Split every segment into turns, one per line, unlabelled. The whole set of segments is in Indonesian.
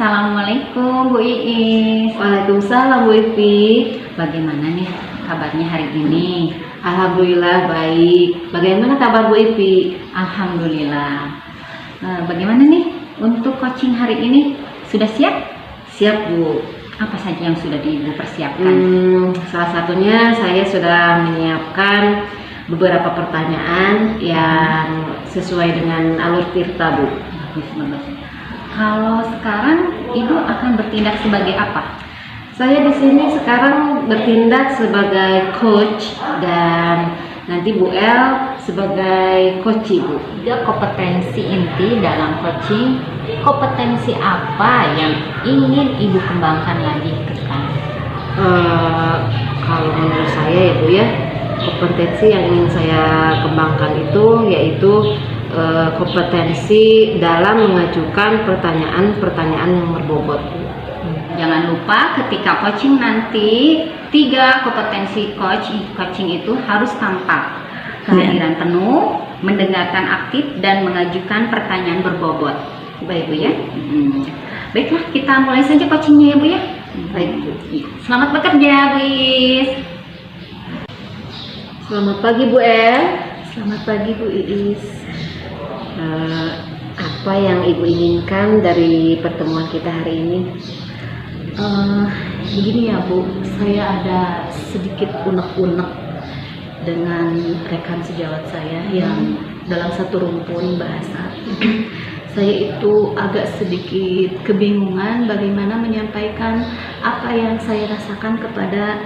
Assalamualaikum Bu Iis.
Waalaikumsalam Bu Ivi.
Bagaimana nih kabarnya hari ini?
Alhamdulillah baik. Bagaimana kabar Bu Ivi?
Alhamdulillah. Bagaimana nih untuk coaching hari ini? Sudah siap?
Siap Bu.
Apa saja yang sudah Ibu persiapkan?
Salah satunya saya sudah menyiapkan beberapa pertanyaan yang sesuai dengan alur Tirta Bu.
Bagus. Kalau sekarang Ibu akan bertindak sebagai apa?
Saya di sini sekarang bertindak sebagai coach dan nanti Bu El sebagai coach Bu.
Tiga kompetensi inti dalam coaching. Kompetensi apa yang ingin Ibu kembangkan lagi ke depan?
Kalau menurut saya ya Bu ya, kompetensi yang ingin saya kembangkan itu yaitu kompetensi dalam mengajukan pertanyaan-pertanyaan yang berbobot.
Jangan lupa ketika coaching nanti, tiga kompetensi coaching itu harus tampak. Kehadiran penuh, mendengarkan aktif, dan mengajukan pertanyaan berbobot. Baik Bu ya. Baiklah, kita mulai saja coachingnya ya Bu ya.
Baik Bu.
Selamat bekerja Bu Iis.
Selamat pagi Bu El.
Selamat pagi Bu Iis.
Apa yang Ibu inginkan dari pertemuan kita hari ini?
Begini ya Bu, saya ada sedikit unek-unek dengan rekan sejawat saya yang dalam satu rumpun bahasa. Saya itu agak sedikit kebingungan bagaimana menyampaikan apa yang saya rasakan kepada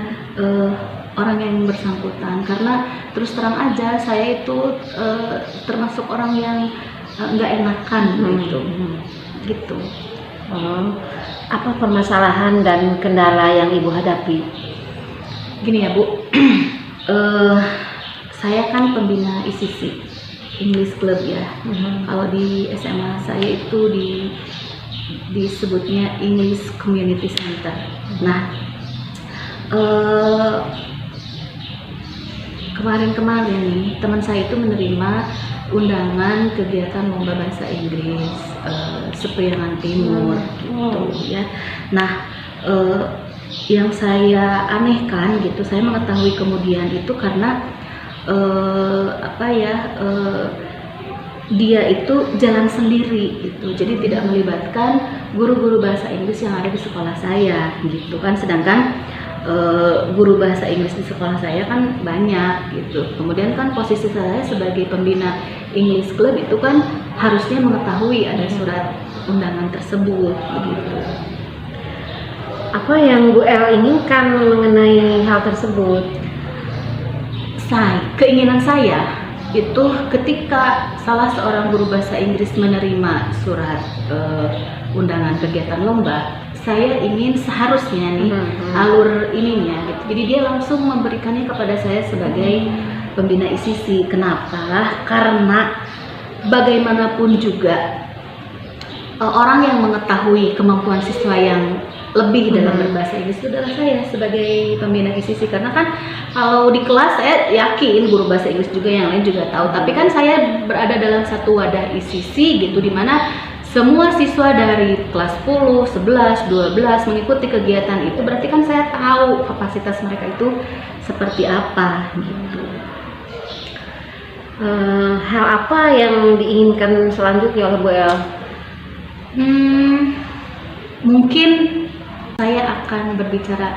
orang yang bersangkutan, karena terus terang aja saya itu termasuk orang yang nggak enakan gitu.
Apa permasalahan dan kendala yang Ibu hadapi?
Gini ya Bu, saya kan pembina ICC, English Club ya. Kalau di SMA saya itu disebutnya English Community Center. Nah, kemarin-kemarin nih teman saya itu menerima undangan kegiatan lomba bahasa Inggris Sepriangan Timur gitu ya. Nah, yang saya anehkan gitu, saya mengetahui kemudian itu karena dia itu jalan sendiri gitu, jadi tidak melibatkan guru-guru bahasa Inggris yang ada di sekolah saya gitu kan, sedangkan guru bahasa Inggris di sekolah saya kan banyak gitu. Kemudian kan posisi saya sebagai pembina English Club itu kan harusnya mengetahui ada surat undangan tersebut begitu.
Apa yang Bu El inginkan mengenai hal tersebut?
Keinginan saya itu ketika salah seorang guru bahasa Inggris menerima surat undangan kegiatan lomba, saya ingin seharusnya nih alur ininya gitu. Jadi dia langsung memberikannya kepada saya sebagai pembina ICC. Kenapa? Karena bagaimanapun juga orang yang mengetahui kemampuan siswa yang lebih dalam berbahasa Inggris itu adalah saya sebagai pembina ICC, karena kan kalau di kelas saya yakin guru bahasa Inggris juga yang lain juga tahu, tapi kan saya berada dalam satu wadah ICC gitu, dimana semua siswa dari kelas 10, 11, 12 mengikuti kegiatan itu, berarti kan saya tahu kapasitas mereka itu seperti apa gitu.
Hal apa yang diinginkan selanjutnya oleh Bu El?
Mungkin saya akan berbicara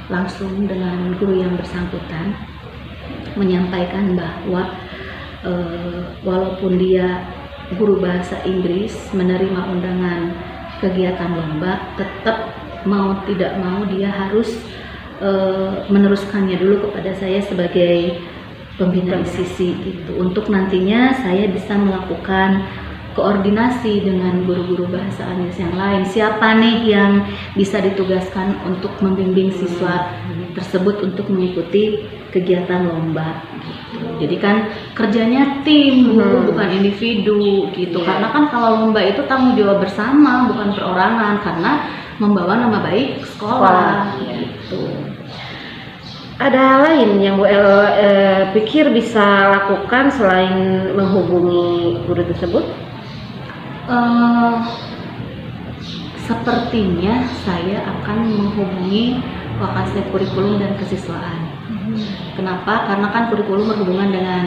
langsung dengan guru yang bersangkutan, menyampaikan bahwa walaupun dia guru bahasa Inggris menerima undangan kegiatan lomba, tetap mau tidak mau dia harus meneruskannya dulu kepada saya sebagai pembina ICC gitu, untuk nantinya saya bisa melakukan koordinasi dengan guru-guru bahasa Inggris yang lain. Siapa nih yang bisa ditugaskan untuk membimbing siswa tersebut untuk mengikuti kegiatan lomba gitu. Jadi kan kerjanya tim, bukan individu gitu. Karena kan kalau lomba itu tanggung jawab bersama, bukan perorangan, karena membawa nama baik sekolah gitu.
Ada hal lain yang Bu El pikir bisa lakukan selain menghubungi guru tersebut?
sepertinya saya akan menghubungi Wakasek Kurikulum dan Kesiswaan. Kenapa? Karena kan kurikulum berhubungan dengan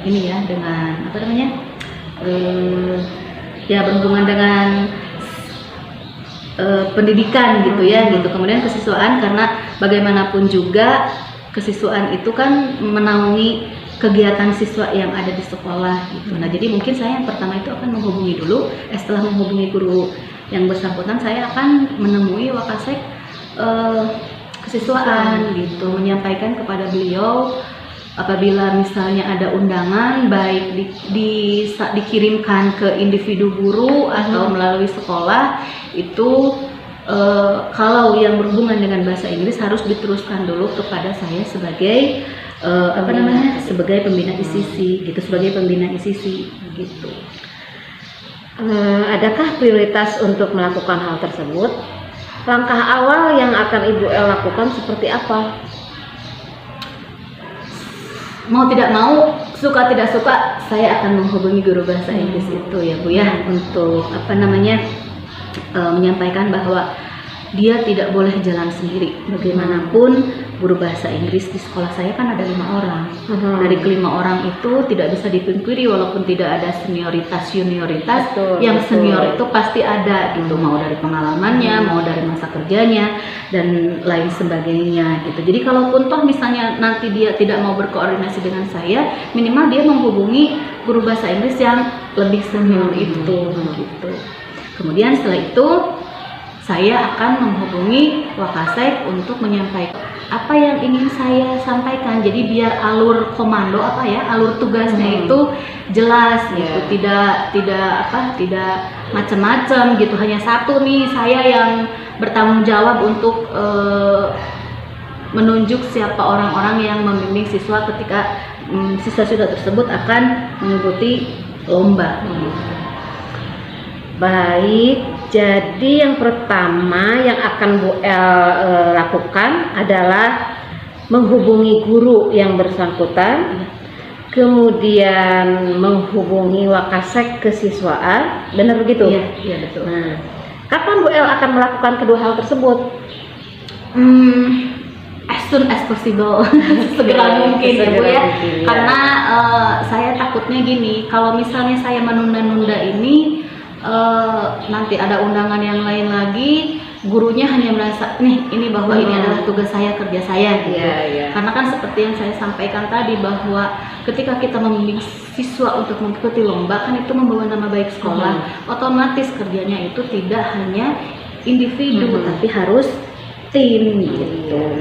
ini ya, dengan apa namanya? Ya berhubungan dengan pendidikan gitu ya, gitu. Kemudian kesiswaan karena bagaimanapun juga kesiswaan itu kan menaungi kegiatan siswa yang ada di sekolah gitu. Nah, jadi mungkin saya yang pertama itu akan menghubungi dulu. Setelah menghubungi guru yang bersangkutan, saya akan menemui Wakasek kesiswaan gitu, menyampaikan kepada beliau apabila misalnya ada undangan baik dikirimkan ke individu guru atau melalui sekolah itu kalau yang berhubungan dengan bahasa Inggris harus diteruskan dulu kepada saya sebagai sebagai pembina ICC gitu, sebagai pembina ICC gitu.
Adakah prioritas untuk melakukan hal tersebut? Langkah awal yang akan Ibu El lakukan seperti apa?
Mau tidak mau, suka tidak suka, saya akan menghubungi guru bahasa Inggris itu ya Bu ya, untuk menyampaikan bahwa dia tidak boleh jalan sendiri. Bagaimanapun guru bahasa Inggris di sekolah saya kan ada 5 orang. Dari kelima orang itu tidak bisa dipungkiri walaupun tidak ada senioritas. Yang senior itu pasti ada gitu, mau dari pengalamannya, mau dari masa kerjanya dan lain sebagainya gitu. Jadi kalaupun toh misalnya nanti dia tidak mau berkoordinasi dengan saya, minimal dia menghubungi guru bahasa Inggris yang lebih senior itu gitu. Kemudian setelah itu saya akan menghubungi Wakasek untuk menyampaikan apa yang ingin saya sampaikan. Jadi biar alur komando alur tugasnya itu jelas gitu, tidak macam-macam gitu. Hanya satu nih, saya yang bertanggung jawab untuk menunjuk siapa orang-orang yang membimbing siswa ketika siswa-siswa tersebut akan mengikuti lomba.
Baik, jadi yang pertama yang akan Bu El lakukan adalah menghubungi guru yang bersangkutan, kemudian menghubungi Wakasek kesiswaan, benar begitu?
Iya betul.
Nah, kapan Bu El akan melakukan kedua hal tersebut?
As soon as possible, segera mungkin ya Bu ya. Karena saya takutnya gini, kalau misalnya saya menunda-nunda ini, nanti ada undangan yang lain lagi, gurunya hanya merasa ini bahwa ini adalah tugas saya, kerja saya gitu. Karena kan seperti yang saya sampaikan tadi bahwa ketika kita membimbing siswa untuk mengikuti lomba kan itu membawa nama baik sekolah. Otomatis kerjanya itu tidak hanya individu tapi harus tim gitu.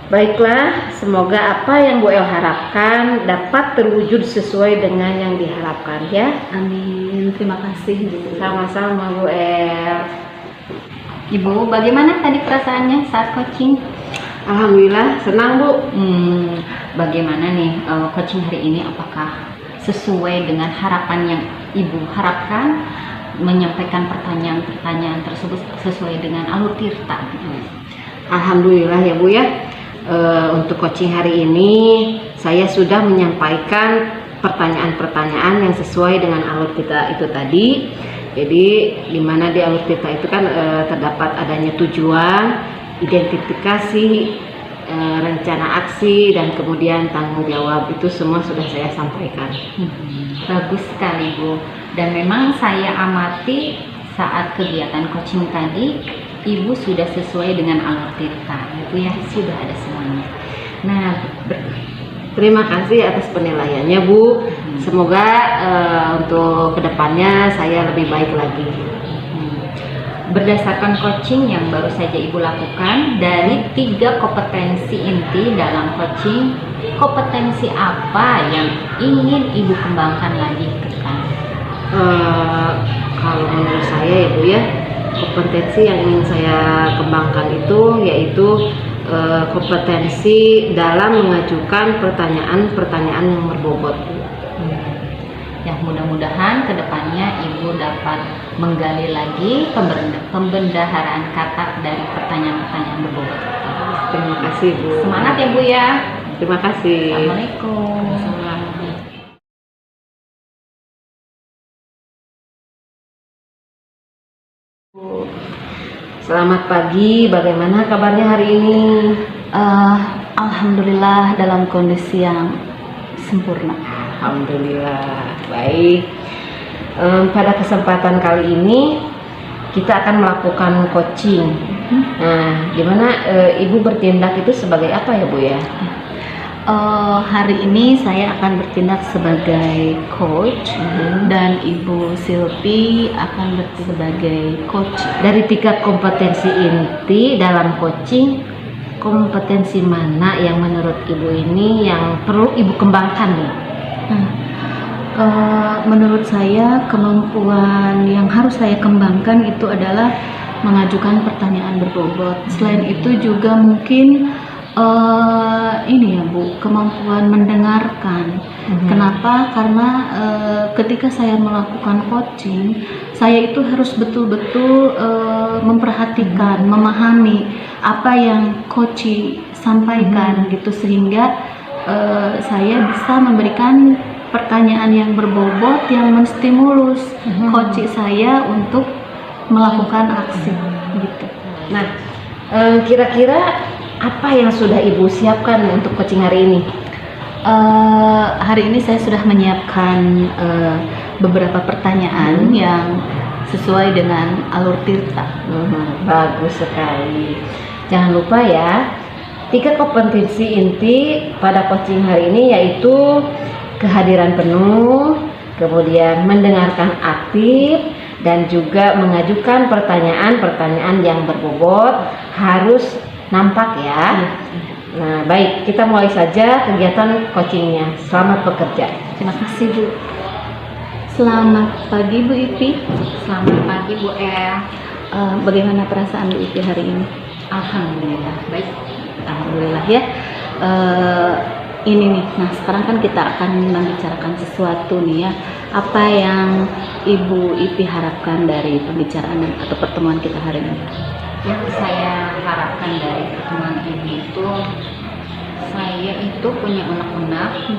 Baiklah, semoga apa yang Bu El harapkan dapat terwujud sesuai dengan yang diharapkan ya.
Amin. Terima kasih Bu.
Sama-sama Bu El.
Ibu, bagaimana tadi perasaannya saat coaching?
Alhamdulillah senang Bu.
Bagaimana nih coaching hari ini? Apakah sesuai dengan harapan yang Ibu harapkan? Menyampaikan pertanyaan-pertanyaan tersebut sesuai dengan alur tirta?
Alhamdulillah ya Bu ya. Untuk coaching hari ini saya sudah menyampaikan pertanyaan-pertanyaan yang sesuai dengan alur tirta itu tadi. Jadi dimana di alur tirta itu kan terdapat adanya tujuan, identifikasi, rencana aksi, dan kemudian tanggung jawab. Itu semua sudah saya sampaikan.
Bagus sekali Bu. Dan memang saya amati saat kegiatan coaching tadi, Ibu sudah sesuai dengan alur tirta, itu ya, sudah ada semuanya. Nah,
terima kasih atas penilaiannya Bu. Semoga untuk kedepannya saya lebih baik lagi.
Berdasarkan coaching yang baru saja Ibu lakukan, dari 3 kompetensi inti dalam coaching, kompetensi apa yang ingin Ibu kembangkan lagi ke depan?
Kalau menurut saya ya Bu ya, kompetensi yang ingin saya kembangkan itu yaitu kompetensi dalam mengajukan pertanyaan-pertanyaan yang berbobot.
Ya, mudah-mudahan kedepannya Ibu dapat menggali lagi pembendaharaan kata dari pertanyaan-pertanyaan berbobot.
Terima kasih Bu.
Semangat ya Bu ya.
Terima kasih.
Assalamualaikum.
Selamat pagi, bagaimana kabarnya hari ini?
Alhamdulillah dalam kondisi yang sempurna.
Alhamdulillah, baik. Pada kesempatan kali ini kita akan melakukan coaching. Nah, dimana Ibu bertindak itu sebagai apa ya Bu ya?
Hari ini saya akan bertindak sebagai coach dan Ibu Silvi akan bertindak sebagai coach.
Dari tingkat kompetensi inti dalam coaching, kompetensi mana yang menurut Ibu ini yang perlu Ibu kembangkan nih?
Menurut saya kemampuan yang harus saya kembangkan itu adalah mengajukan pertanyaan berbobot. Selain itu juga mungkin ini ya Bu, kemampuan mendengarkan. Kenapa? Karena ketika saya melakukan coaching, saya itu harus betul-betul memperhatikan, memahami apa yang coach sampaikan gitu, sehingga saya bisa memberikan pertanyaan yang berbobot yang menstimulus coach saya untuk melakukan aksi gitu.
Nah, kira-kira apa yang sudah Ibu siapkan untuk coaching hari ini?
Hari ini saya sudah menyiapkan beberapa pertanyaan yang sesuai dengan alur tirta.
Bagus sekali. Jangan lupa ya, 3 kompetensi inti pada coaching hari ini yaitu kehadiran penuh, kemudian mendengarkan aktif, dan juga mengajukan pertanyaan-pertanyaan yang berbobot, harus nampak ya. Nah, baik, kita mulai saja kegiatan coachingnya. Selamat bekerja.
Terima kasih Bu. Selamat pagi Bu Ipi.
Selamat pagi Bu
Bagaimana perasaan Bu Ipi hari ini?
Alhamdulillah baik.
Alhamdulillah ya. Ini nih, nah sekarang kan kita akan membicarakan sesuatu nih ya. Apa yang Ibu Ipi harapkan dari pembicaraan atau pertemuan kita hari ini?
Yang saya harapkan dari pertemuan ini itu, saya itu punya unek-unek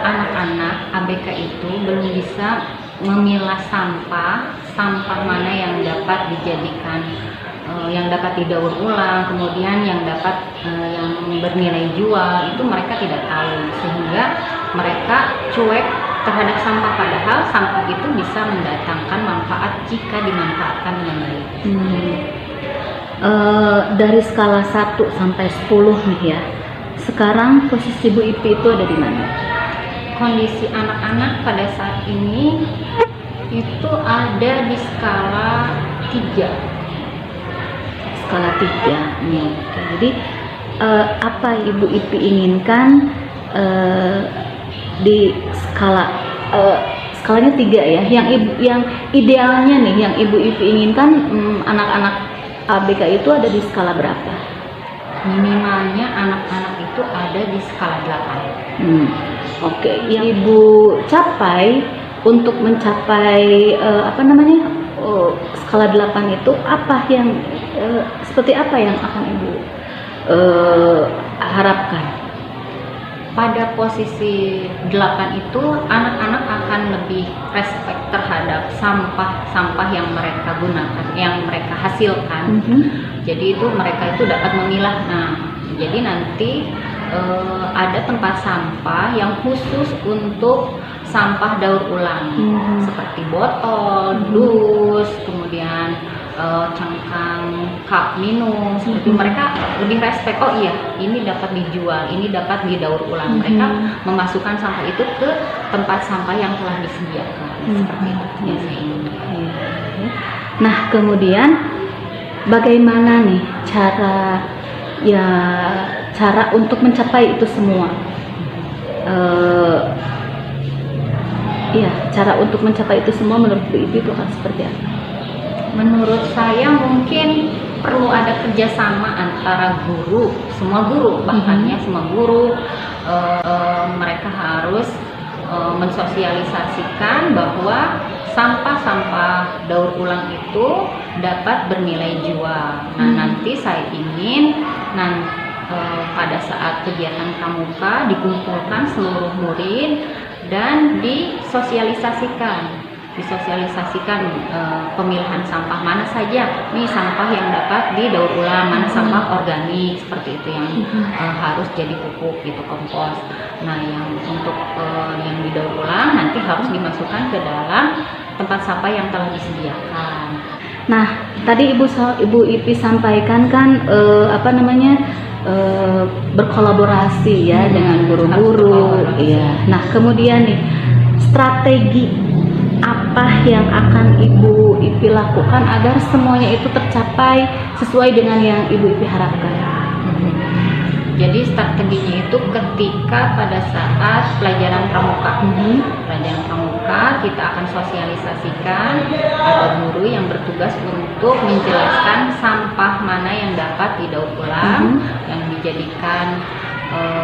anak-anak ABK itu belum bisa memilah sampah mana yang dapat dijadikan, yang dapat didaur ulang, kemudian yang dapat yang bernilai jual, itu mereka tidak tahu, sehingga mereka cuek terhadap sampah, padahal sampah itu bisa mendatangkan manfaat jika dimanfaatkan dengan baik.
Dari skala 1 sampai 10 nih ya, sekarang posisi Bu Ipi itu ada di mana?
Kondisi anak-anak pada saat ini itu ada di skala 3.
Skala 3 nih. Oke. Jadi apa Ibu Ipi inginkan di skalanya 3 ya, yang idealnya nih, yang Ibu Ipi inginkan anak-anak ABK itu ada di skala berapa?
Minimalnya anak-anak itu ada di skala 8.
Oke. Yang Ibu capai untuk mencapai skala 8 itu apa yang seperti apa yang akan Ibu harapkan?
Pada posisi 8 itu anak-anak akan lebih respect terhadap sampah yang mereka gunakan, yang mereka hasilkan. Jadi itu mereka itu dapat memilah. Nah, jadi nanti ada tempat sampah yang khusus untuk sampah daur ulang, seperti botol, dus, kemudian cangkang cup minum, seperti mereka lebih respect. Oh iya, ini dapat dijual, ini dapat didaur ulang. Mereka memasukkan sampah itu ke tempat sampah yang telah disediakan. Seperti itu biasanya ini.
Nah, kemudian bagaimana nih cara untuk mencapai itu semua? Cara untuk mencapai itu semua menurut Bu Ipi itu akan seperti apa?
Menurut saya mungkin perlu ada kerjasama antara guru, semua guru, bahkan ya semua guru, mereka harus mensosialisasikan bahwa sampah-sampah daur ulang itu dapat bernilai jual. Nah, nanti saya ingin pada saat kegiatan pramuka dikumpulkan seluruh murid dan disosialisasikan disosialisasikan pemilahan sampah mana saja nih sampah yang dapat didaur ulang, mana sampah organik seperti itu yang harus jadi pupuk gitu, kompos. Nah yang untuk yang didaur ulang nanti harus dimasukkan ke dalam tempat sampah yang telah disediakan.
Nah, tadi Ibu Ipi sampaikan kan berkolaborasi ya dengan guru-guru. Iya. Nah, kemudian nih strategi apa yang akan Ibu Ipi lakukan agar semuanya itu tercapai sesuai dengan yang Ibu Ipi harapkan?
Jadi strateginya itu ketika pada saat pelajaran pramuka. Pelajaran pramuka kita akan sosialisasikan, ada guru yang bertugas untuk menjelaskan sampah mana yang dapat didaur ulang, yang dijadikan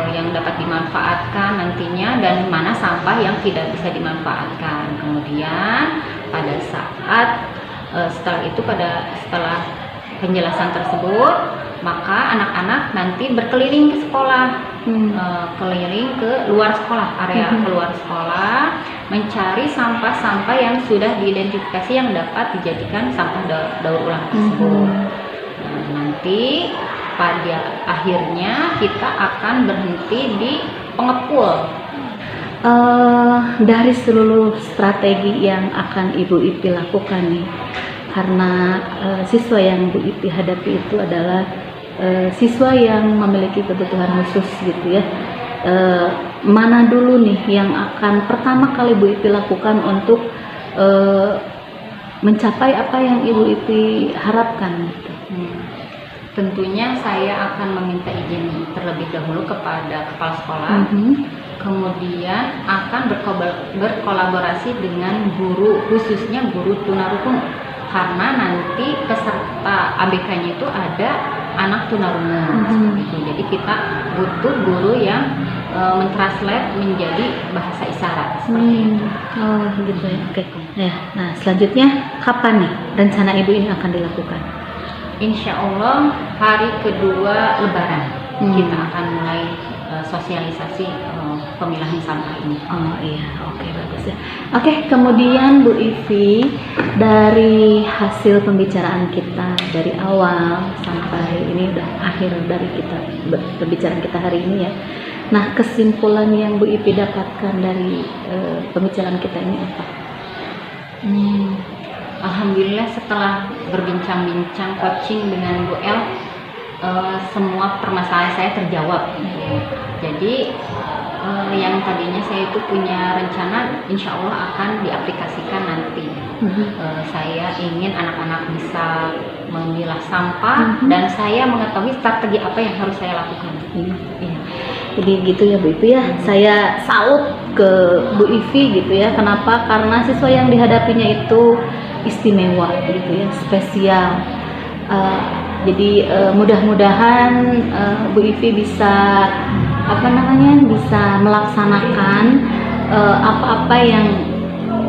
yang dapat dimanfaatkan nantinya, dan mana sampah yang tidak bisa dimanfaatkan. Kemudian pada saat setelah penjelasan tersebut, maka anak-anak nanti berkeliling ke sekolah, keliling ke luar sekolah, area keluar sekolah, mencari sampah-sampah yang sudah diidentifikasi yang dapat dijadikan sampah daur ulang tersebut. Nah, nanti pada akhirnya kita akan berhenti di pengepul.
Dari seluruh strategi yang akan Ibu Ipi lakukan nih, karena siswa yang Bu Ipi hadapi itu adalah siswa yang memiliki kebutuhan khusus gitu ya. Mana dulu nih yang akan pertama kali Bu Ipi lakukan untuk mencapai apa yang Ibu Ipi harapkan gitu?
Tentunya saya akan meminta izin terlebih dahulu kepada kepala sekolah, kemudian akan berkolaborasi dengan guru, khususnya guru tunarungu, karena nanti peserta ABK-nya itu ada anak tunarungu. Jadi kita butuh guru yang mentranslate menjadi bahasa isyarat seperti itu.
Oh gitu ya. Oke. Nah selanjutnya kapan nih rencana Ibu ini akan dilakukan?
Insya Allah hari kedua Lebaran kita akan mulai sosialisasi pemilahan sampah ini.
Oh iya, oke, bagus ya. Oke, kemudian Bu Ivi, dari hasil pembicaraan kita dari awal sampai ini udah akhir dari kita pembicaraan kita hari ini ya. Nah, kesimpulan yang Bu Ivi dapatkan dari pembicaraan kita ini apa?
Alhamdulillah setelah berbincang-bincang coaching dengan Bu El, semua permasalahan saya terjawab. Jadi yang tadinya saya itu punya rencana, insya Allah akan diaplikasikan nanti. Saya ingin anak-anak bisa memilah sampah dan saya mengetahui strategi apa yang harus saya lakukan.
Jadi gitu ya Bu Ivi ya. Saya salut ke Bu Ivi gitu ya. Kenapa? Karena siswa yang dihadapinya itu istimewa gitu ya, spesial. Jadi mudah-mudahan Bu Ivi bisa bisa melaksanakan apa-apa yang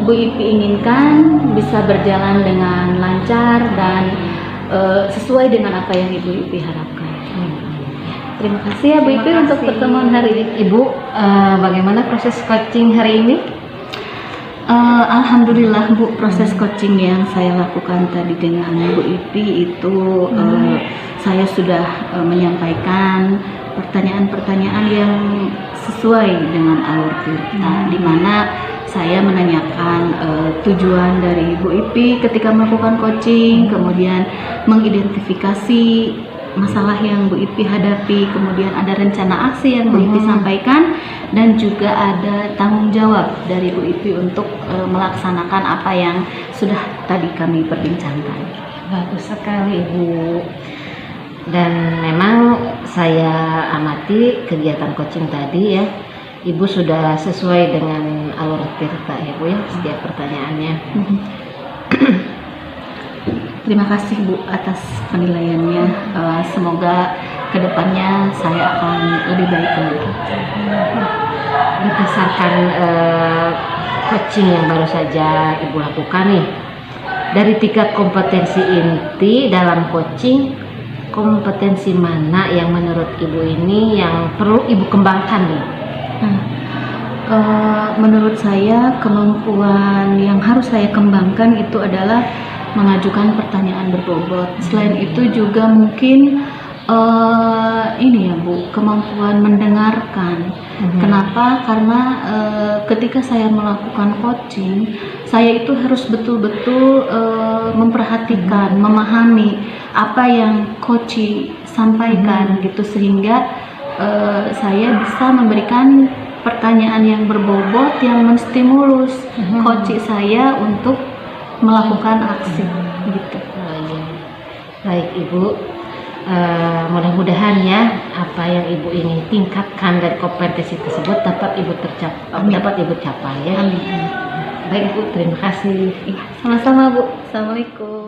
Bu Ivi inginkan bisa berjalan dengan lancar dan sesuai dengan apa yang Ibu Ivi harapkan. Terima kasih ya Bu Ivi untuk pertemuan hari ini.
Ibu, bagaimana proses coaching hari ini?
Alhamdulillah Bu, proses coaching yang saya lakukan tadi dengan Bu Ipi itu saya sudah menyampaikan pertanyaan-pertanyaan yang sesuai dengan alur Tirta, di mana saya menanyakan tujuan dari Bu Ipi ketika melakukan coaching, kemudian mengidentifikasi masalah yang Bu Ipi hadapi, kemudian ada rencana aksi yang Bu Ipi sampaikan, dan juga ada tanggung jawab dari Bu Ipi untuk melaksanakan apa yang sudah tadi kami perbincangkan.
Bagus sekali Ibu. Dan memang saya amati kegiatan coaching tadi ya, Ibu sudah sesuai dengan alur Tirta ya Bu ya, setiap pertanyaannya.
Terima kasih Bu atas penilaiannya. Semoga kedepannya saya akan lebih baik lagi.
Berdasarkan coaching yang baru saja Ibu lakukan nih, dari tingkat kompetensi inti dalam coaching, kompetensi mana yang menurut Ibu ini yang perlu Ibu kembangkan nih?
Menurut saya kemampuan yang harus saya kembangkan itu adalah mengajukan pertanyaan berbobot. Selain itu juga mungkin ini ya Bu, kemampuan mendengarkan. Kenapa? Karena ketika saya melakukan coaching, saya itu harus betul-betul memperhatikan, memahami apa yang coach sampaikan gitu, sehingga saya bisa memberikan pertanyaan yang berbobot yang menstimulus coach saya untuk melakukan aksi gitu.
Oh, iya. Baik Ibu, mudah-mudahan ya apa yang Ibu ingin tingkatkan dari kompetensi tersebut dapat Ibu capai ya.
Amin.
Baik Bu, terima kasih.
Sama-sama Bu. Assalamualaikum.